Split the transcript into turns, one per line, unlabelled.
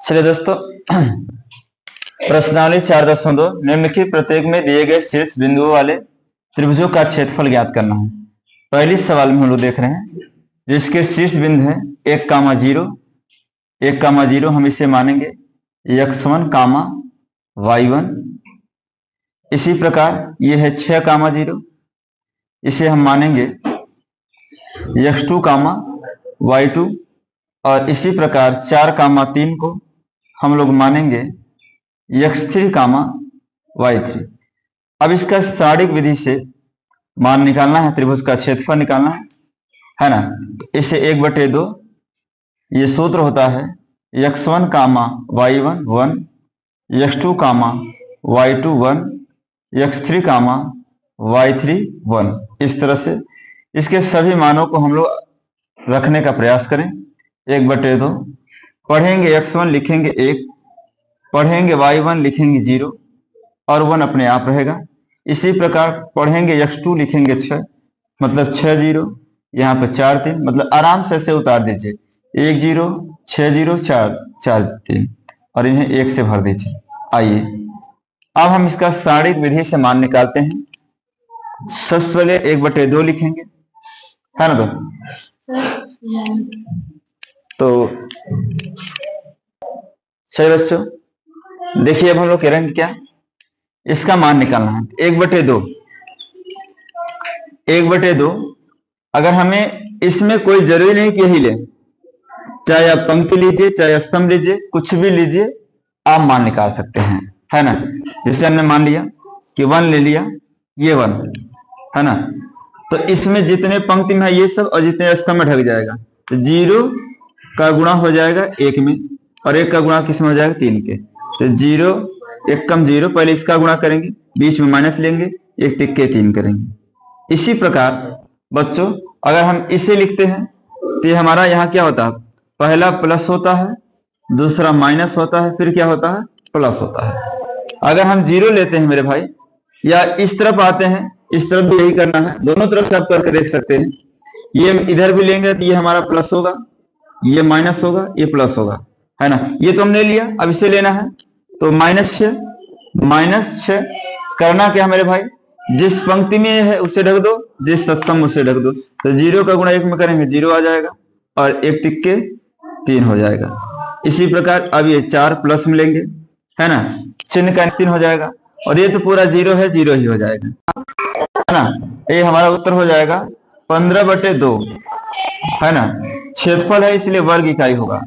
चलिए दोस्तों, प्रश्नावली 4.2 निम्नलिखित प्रत्येक में दिए गए शीर्ष बिंदुओं वाले त्रिभुजों का क्षेत्रफल ज्ञात करना है। पहले सवाल में हम लोग देख रहे हैं जिसके शीर्ष बिंदु है 1,0 हम इसे मानेंगे x1, y1। इसी प्रकार ये है 6,0 इसे हम मानेंगे x2, y2। और इसी प्रकार 4,3 को हम लोग मानेंगे x3, y3। अब इसका सारणिक विधि से मान निकालना है, त्रिभुज का क्षेत्रफल निकालना है ना। इसे 1/2 ये सूत्र होता है x1, y1 1, x2, y2 1, x3, y3 1। इस तरह से इसके सभी मानों को हम लोग रखने का प्रयास करें। 1/2 पढ़ेंगे x1 लिखेंगे 1, पढ़ेंगे y1 लिखेंगे 0 और 1 अपने आप रहेगा। इसी प्रकार पढ़ेंगे x2 लिखेंगे 6, मतलब 6 0, यहाँ पे 4 3, मतलब आराम से ऐसे उतार दीजिए 1 0 6 0 4 4 3 और इन्हें 1 से भर दीजिए। आइए अब हम इसका सारणिक विधि से मान निकालते हैं। सबसे पहले 1/2 लिखेंगे, है ना। तो चलिए बच्चों देखिए, अब हम लोग कह रहे हैं क्या, इसका मान निकालना है। 1/2 अगर हमें इसमें कोई जरूरी नहीं कि यही ले, चाहे आप पंक्ति लीजिए चाहे स्तंभ लीजिए, कुछ भी लीजिए, आप मान निकाल सकते हैं, है ना। जैसे हमने मान लिया कि 1 ले लिया, ये 1 है ना, तो इसमें जितने पंक्ति में है ये सब और जितने स्तंभ में ढक जाएगा, तो 0 का गुणा हो जाएगा 1 में और 1 का गुणा किस में हो जाएगा 3 के। तो 0 1 कम 0, पहले इसका गुणा करेंगे, बीच में माइनस लेंगे, 1 तिक्के 3 करेंगे। इसी प्रकार बच्चों अगर हम इसे लिखते हैं तो ये हमारा यहाँ क्या होता है, पहला प्लस होता है, दूसरा माइनस होता है, फिर क्या होता है प्लस होता है। अगर हम 0 लेते हैं मेरे भाई, या इस तरफ आते हैं, इस तरफ भी यही करना है, दोनों तरफ से आप करके देख सकते हैं। ये इधर भी लेंगे तो ये हमारा प्लस होगा, ये माइनस होगा, ये प्लस होगा, है ना। ये तो हमने लिया, अब इसे लेना है तो -6 करना क्या मेरे भाई, जिस पंक्ति में है उसे ढक दो, जिस स्तंभ उसे ढक दो। तो 0 का गुणा 1 में करेंगे 0 आ जाएगा और 1 तिक्के 3 हो जाएगा। इसी प्रकार अब ये 4 प्लस में लेंगे, है ना, चिन्ह का 3 हो जाएगा और ये तो पूरा 0 है, 0 ही हो जाएगा, है ना। ये हमारा उत्तर हो जाएगा 15/2, है ना। क्षेत्रफल है इसलिए वर्ग इकाई होगा।